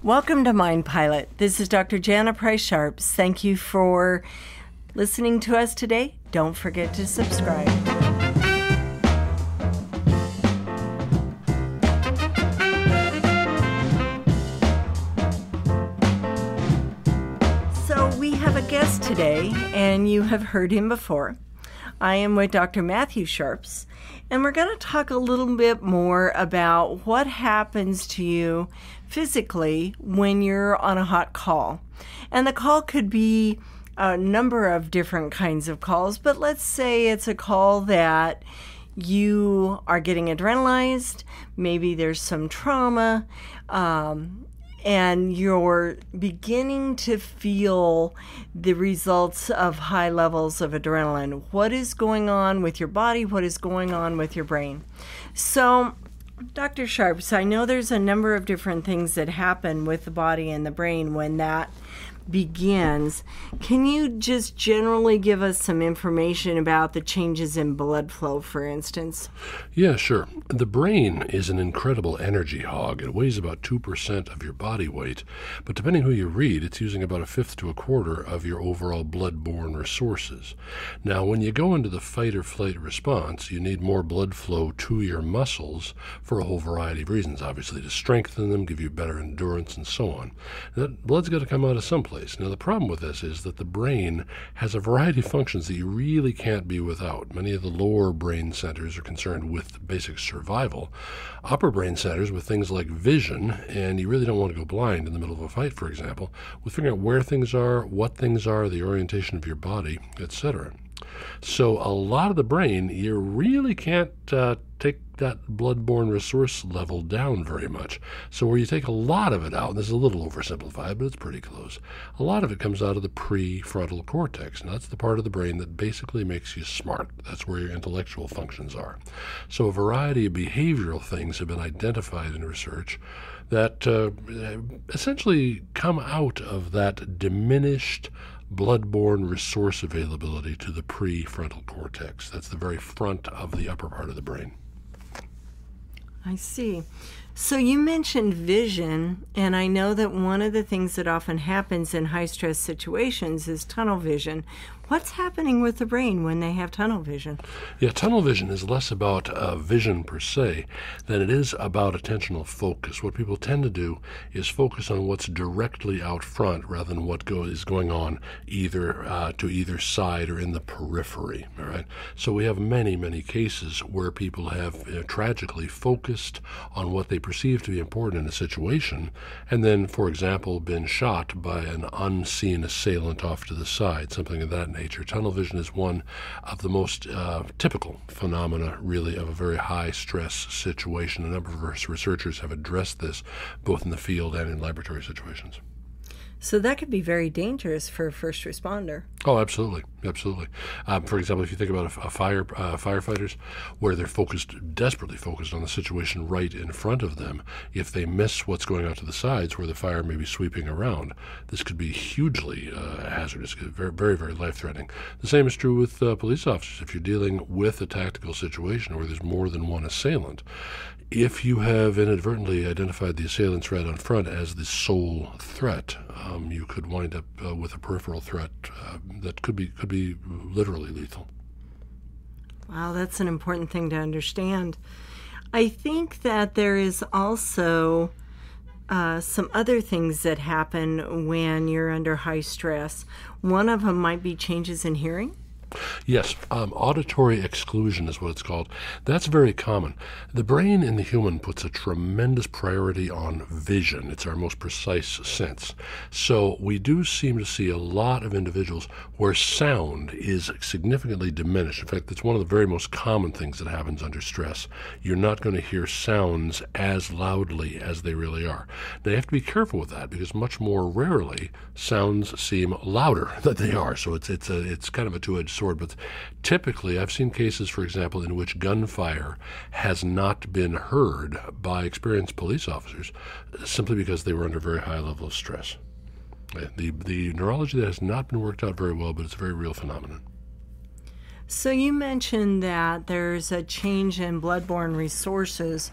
Welcome to Mind Pilot. This is Dr. Jana Price Sharps. Thank you for listening to us today. Don't forget to subscribe. So we have a guest today, and you have heard him before. I am with Dr. Matthew Sharps, and we're going to talk a little bit more about what happens to you physically when you're on a hot call. And the call could be a number of different kinds of calls, but let's say it's a call that you are getting adrenalized, maybe there's some trauma, and you're beginning to feel the results of high levels of adrenaline. What is going on with your body? What is going on with your brain? So, Dr. Sharps, I know there's a number of different things that happen with the body and the brain when that begins. Can you just generally give us some information about the changes in blood flow, for instance? Yeah, sure. The brain is an incredible energy hog. It weighs about 2% of your body weight, but depending who you read, it's using about a fifth to a quarter of your overall blood-borne resources. Now, when you go into the fight or flight response, you need more blood flow to your muscles for a whole variety of reasons, obviously, to strengthen them, give you better endurance, and so on. That blood's got to come out of someplace. Now, the problem with this is that the brain has a variety of functions that you really can't be without. Many of the lower brain centers are concerned with basic survival. Upper brain centers with things like vision, and you really don't want to go blind in the middle of a fight, for example, with figuring out where things are, what things are, the orientation of your body, etc. So a lot of the brain, you really can't take that blood-borne resource level down very much. So where you take a lot of it out, and this is a little oversimplified, but it's pretty close, a lot of it comes out of the prefrontal cortex, and that's the part of the brain that basically makes you smart. That's where your intellectual functions are. So a variety of behavioral things have been identified in research that essentially come out of that diminished blood-borne resource availability to the prefrontal cortex. That's the very front of the upper part of the brain. I see. So you mentioned vision, and I know that one of the things that often happens in high-stress situations is tunnel vision. What's happening with the brain when they have tunnel vision? Yeah, tunnel vision is less about vision per se than it is about attentional focus. What people tend to do is focus on what's directly out front rather than what is going on either to either side or in the periphery. All right. So we have many, many cases where people have tragically focused on what they perceive to be important in a situation, and then, for example, been shot by an unseen assailant off to the side, something of that nature. Tunnel vision is one of the most typical phenomena, really, of a very high-stress situation. A number of researchers have addressed this both in the field and in laboratory situations. So that could be very dangerous for a first responder. Oh, absolutely, absolutely. For example, if you think about firefighters, where they're desperately focused on the situation right in front of them, if they miss what's going on to the sides where the fire may be sweeping around, this could be hugely hazardous, very, very, very life-threatening. The same is true with police officers. If you're dealing with a tactical situation where there's more than one assailant, if you have inadvertently identified the assailant's right on front as the sole threat, you could wind up with a peripheral threat that could be literally lethal. Wow, that's an important thing to understand. I think that there is also some other things that happen when you're under high stress. One of them might be changes in hearing. Yes, auditory exclusion is what it's called. That's very common. The brain in the human puts a tremendous priority on vision. It's our most precise sense. So we do seem to see a lot of individuals where sound is significantly diminished. In fact, it's one of the very most common things that happens under stress. You're not going to hear sounds as loudly as they really are. Now, you have to be careful with that because much more rarely sounds seem louder than they are. So it's kind of a two-edged sword. But typically, I've seen cases, for example, in which gunfire has not been heard by experienced police officers simply because they were under a very high level of stress. The neurology that has not been worked out very well, but it's a very real phenomenon. So you mentioned that there's a change in blood-borne resources,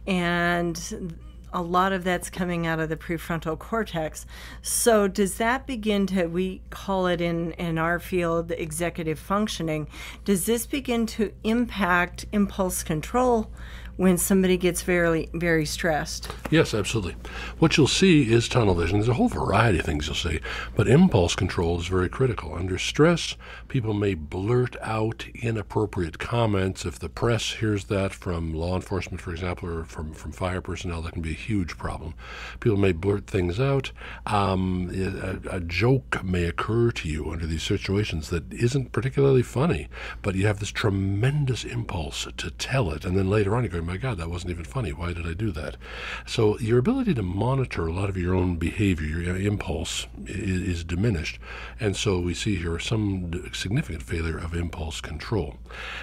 and a lot of that's coming out of the prefrontal cortex. So does that begin to, we call it in our field, executive functioning, does this begin to impact impulse control when somebody gets very, very stressed? Yes, absolutely. What you'll see is tunnel vision. There's a whole variety of things you'll see, but impulse control is very critical. Under stress, people may blurt out inappropriate comments. If the press hears that from law enforcement, for example, or from fire personnel, that can be a huge problem. People may blurt things out. A joke may occur to you under these situations that isn't particularly funny, but you have this tremendous impulse to tell it, and then later on you go, my God, that wasn't even funny. Why did I do that? So your ability to monitor a lot of your own behavior, your impulse, is diminished. And so we see here some significant failure of impulse control.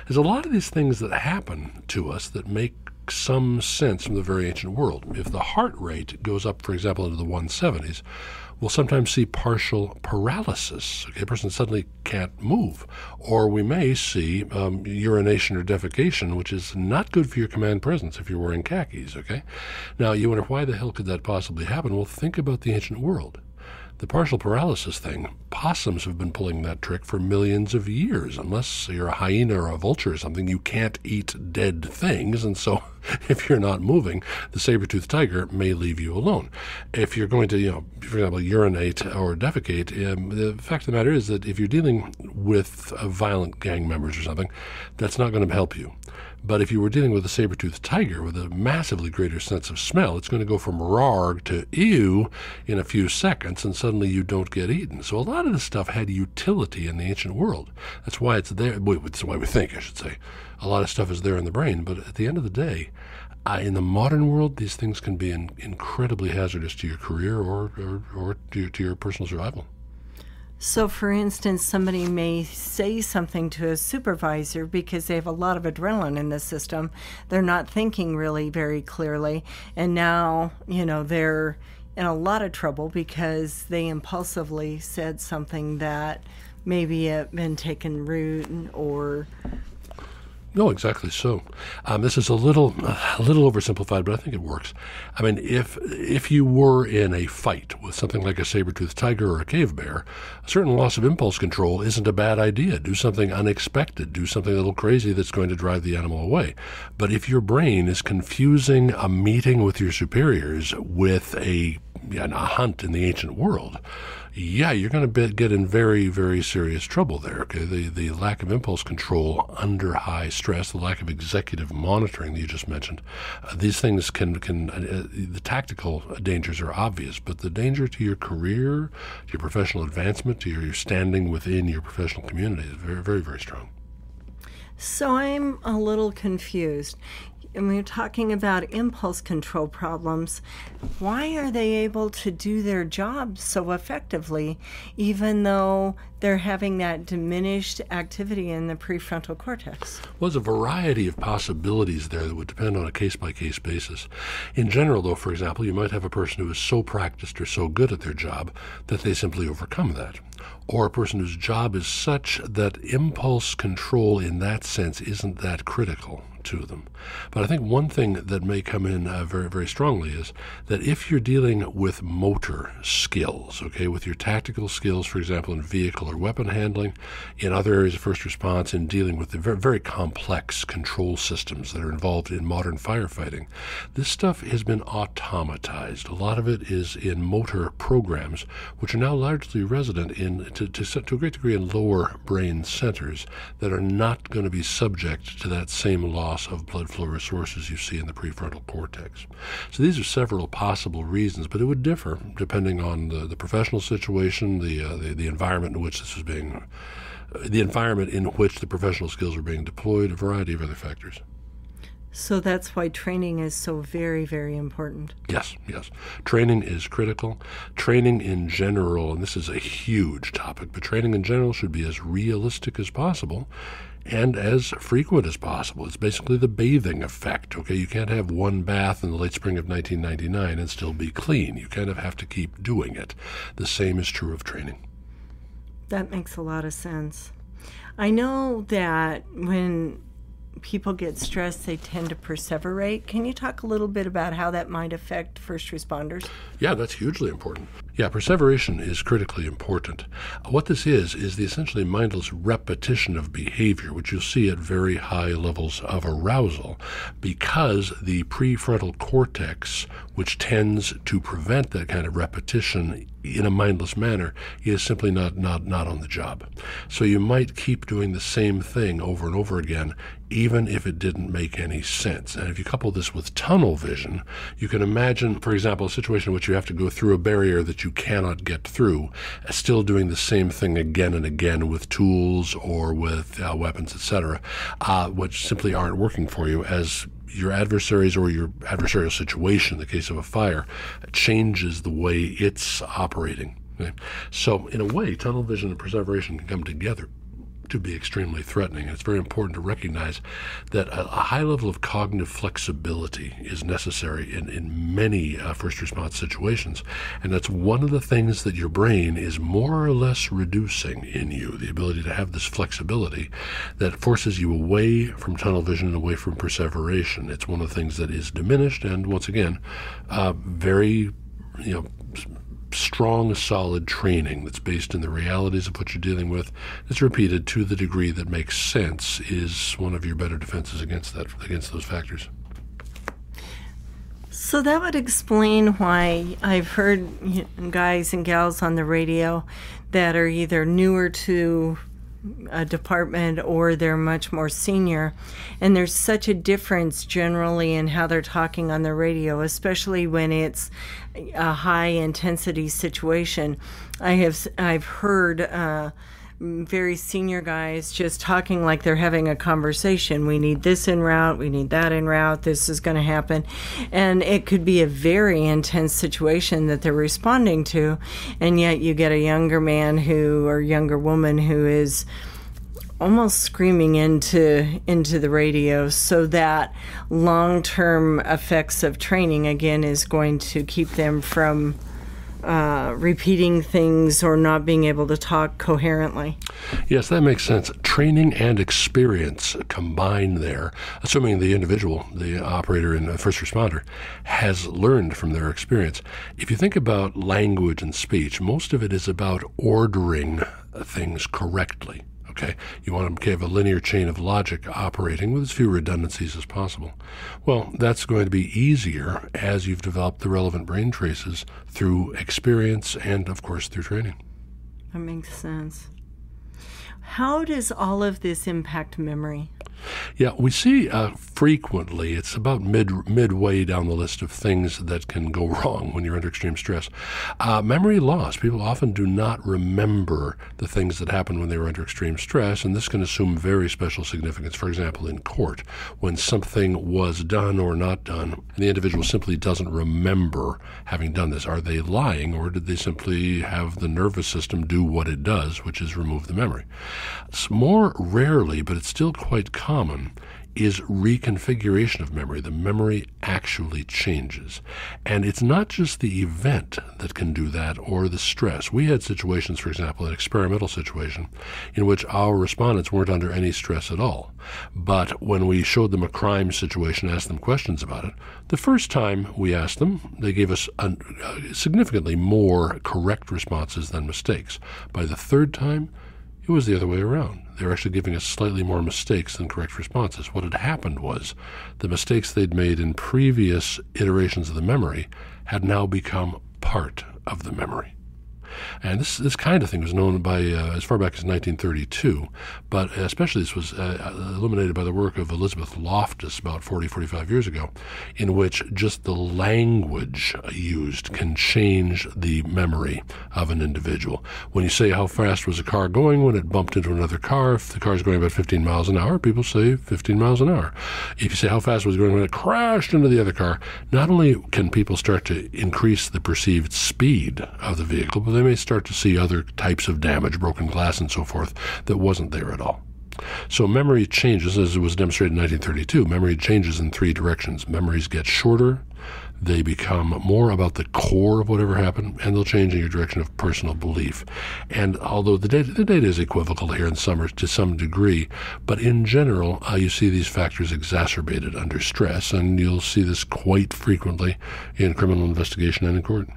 There's a lot of these things that happen to us that make some sense from the very ancient world. If the heart rate goes up, for example, into the 170s, we'll sometimes see partial paralysis. Okay, a person suddenly can't move. Or we may see urination or defecation, which is not good for your command presence if you're wearing khakis. Okay, now you wonder, why the hell could that possibly happen? Well, think about the ancient world. The partial paralysis thing, possums have been pulling that trick for millions of years. Unless you're a hyena or a vulture or something, you can't eat dead things. And so if you're not moving, the saber-toothed tiger may leave you alone. If you're going to, for example, urinate or defecate, the fact of the matter is that if you're dealing with violent gang members or something, that's not going to help you. But if you were dealing with a saber-toothed tiger with a massively greater sense of smell, it's going to go from rawr to ew in a few seconds, and suddenly you don't get eaten. So a lot of this stuff had utility in the ancient world. That's why it's there. That's why we think, I should say. A lot of stuff is there in the brain, but at the end of the day, in the modern world, these things can be incredibly hazardous to your career or to your personal survival. So, for instance, somebody may say something to a supervisor because they have a lot of adrenaline in the system. They're not thinking really very clearly. And now, they're in a lot of trouble because they impulsively said something that maybe had been taken rude or... No, exactly so. This is a little oversimplified, but I think it works. I mean, if you were in a fight with something like a saber-toothed tiger or a cave bear, a certain loss of impulse control isn't a bad idea. Do something unexpected. Do something a little crazy that's going to drive the animal away. But if your brain is confusing a meeting with your superiors with a hunt in the ancient world, you're going to get in very, very serious trouble there. Okay, the lack of impulse control under high stress, the lack of executive monitoring that you just mentioned, these things can the tactical dangers are obvious, but the danger to your career, to your professional advancement, to your standing within your professional community is very, very, very strong. So I'm a little confused. And we're talking about impulse control problems. Why are they able to do their job so effectively, even though they're having that diminished activity in the prefrontal cortex? Well, there's a variety of possibilities there that would depend on a case-by-case basis. In general, though, for example, you might have a person who is so practiced or so good at their job that they simply overcome that. Or a person whose job is such that impulse control in that sense isn't that critical to them. But I think one thing that may come in very, very strongly is that if you're dealing with motor skills, okay, with your tactical skills, for example, in vehicle or weapon handling, in other areas of first response, in dealing with the very, very complex control systems that are involved in modern firefighting, this stuff has been automatized. A lot of it is in motor programs, which are now largely resident to a great degree in lower brain centers that are not going to be subject to that same loss of blood flow resources you see in the prefrontal cortex. So these are several possible reasons, but it would differ depending on the professional situation, the environment in which the environment in which the professional skills are being deployed, a variety of other factors. So that's why training is so very, very important. Yes. Training is critical. Training in general, and this is a huge topic, but training in general should be as realistic as possible and as frequent as possible. It's basically the bathing effect. Okay, you can't have one bath in the late spring of 1999 and still be clean. You kind of have to keep doing it. The same is true of training. That makes a lot of sense. I know that when people get stressed, they tend to perseverate. Can you talk a little bit about how that might affect first responders? Yeah, that's hugely important. Yeah, perseveration is critically important. What this is the essentially mindless repetition of behavior, which you'll see at very high levels of arousal, because the prefrontal cortex, which tends to prevent that kind of repetition in a mindless manner, is simply not on the job. So you might keep doing the same thing over and over again, even if it didn't make any sense. And if you couple this with tunnel vision, you can imagine, for example, a situation in which you have to go through a barrier that you cannot get through, still doing the same thing again and again with tools or with weapons, etc., which simply aren't working for you, as your adversaries or your adversarial situation, in the case of a fire, changes the way it's operating. Okay? So in a way, tunnel vision and perseveration can come together to be extremely threatening. It's very important to recognize that a high level of cognitive flexibility is necessary in many first response situations. And that's one of the things that your brain is more or less reducing in you, the ability to have this flexibility that forces you away from tunnel vision and away from perseveration. It's one of the things that is diminished and, once again, very, strong, solid training that's based in the realities of what you're dealing with, that's repeated to the degree that makes sense, is one of your better defenses against those factors. So that would explain why I've heard guys and gals on the radio that are either newer to a department or they're much more senior, and there's such a difference generally in how they're talking on the radio, especially when it's a high intensity situation. I've heard very senior guys just talking like they're having a conversation. We need this en route, we need that en route, this is going to happen. And it could be a very intense situation that they're responding to, and yet you get a younger man or younger woman who is almost screaming into the radio. So that long-term effects of training, again, is going to keep them from repeating things or not being able to talk coherently. Yes, that makes sense. Training and experience combined there, assuming the individual, the operator and the first responder, has learned from their experience. If you think about language and speech, most of it is about ordering things correctly. Okay, you want to have a linear chain of logic operating with as few redundancies as possible. Well, that's going to be easier as you've developed the relevant brain traces through experience and, of course, through training. That makes sense. How does all of this impact memory? Yeah, we see frequently, it's about midway down the list of things that can go wrong when you're under extreme stress. Memory loss. People often do not remember the things that happened when they were under extreme stress, and this can assume very special significance. For example, in court, when something was done or not done, and the individual simply doesn't remember having done this. Are they lying, or did they simply have the nervous system do what it does, which is remove the memory? It's more rarely, but it's still quite common, is reconfiguration of memory. The memory actually changes. And it's not just the event that can do that or the stress. We had situations, for example, an experimental situation in which our respondents weren't under any stress at all. But when we showed them a crime situation, asked them questions about it, the first time we asked them, they gave us significantly more correct responses than mistakes. By the third time, it was the other way around. They were actually giving us slightly more mistakes than correct responses. What had happened was the mistakes they'd made in previous iterations of the memory had now become part of the memory. And this kind of thing was known by as far back as 1932, but especially this was illuminated by the work of Elizabeth Loftus about 45 years ago, in which just the language used can change the memory of an individual. When you say how fast was a car going when it bumped into another car, if the car is going about 15 miles an hour, people say 15 miles an hour. If you say how fast was it going when it crashed into the other car, not only can people start to increase the perceived speed of the vehicle, but they may start to see other types of damage, broken glass and so forth, that wasn't there at all. So memory changes, as it was demonstrated in 1932. Memory changes in three directions. Memories get shorter, they become more about the core of whatever happened, and they'll change in your direction of personal belief. And although the data is equivocal here to some degree, but in general, you see these factors exacerbated under stress, and you'll see this quite frequently in criminal investigation and in court.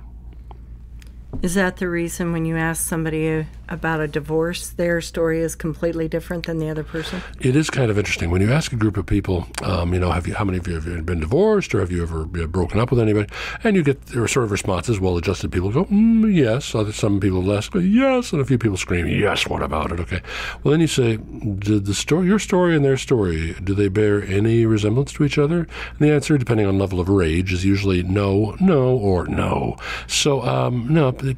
Is that the reason when you ask somebody about a divorce, their story is completely different than the other person? It is kind of interesting. When you ask a group of people, how many of you have been divorced, or have you ever broken up with anybody? And you get sort of responses, well-adjusted people go, yes. Some people less go, yes. And a few people scream, yes, what about it? Okay. Well, then you say, did your story and their story, do they bear any resemblance to each other? And the answer, depending on level of rage, is usually no, or no. So, no, we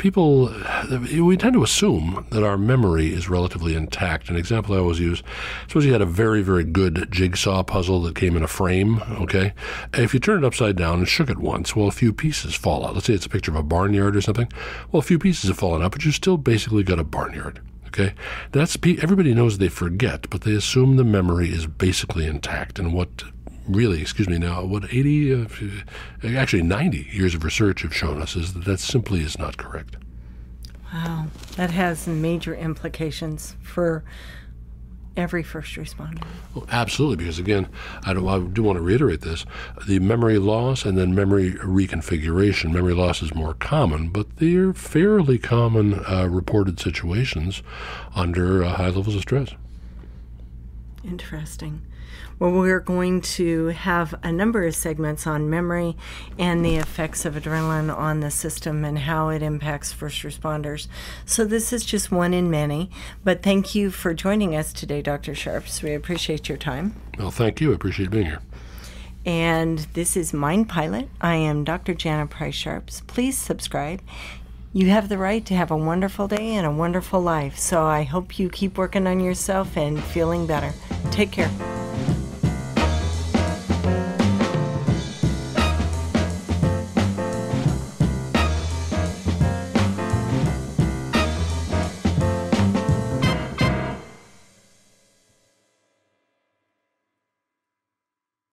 tend to assume that our memory is relatively intact. An example I always use, suppose you had a very, very good jigsaw puzzle that came in a frame, okay? If you turn it upside down and shook it once, well, a few pieces fall out. Let's say it's a picture of a barnyard or something. Well, a few pieces have fallen out, but you still basically got a barnyard. Okay, everybody knows they forget, but they assume the memory is basically intact. And what 90 years of research have shown us is that simply is not correct. Wow, that has major implications for every first responder. Well, absolutely, because again, I do want to reiterate this, the memory loss and then memory reconfiguration. Memory loss is more common, but they're fairly common reported situations under high levels of stress. Interesting. Well, we're going to have a number of segments on memory and the effects of adrenaline on the system and how it impacts first responders. So this is just one in many, but thank you for joining us today, Dr. Sharps. We appreciate your time. Well, thank you. I appreciate being here. And this is Mind Pilot. I am Dr. Jana Price Sharps. Please subscribe. You have the right to have a wonderful day and a wonderful life. So I hope you keep working on yourself and feeling better. Take care.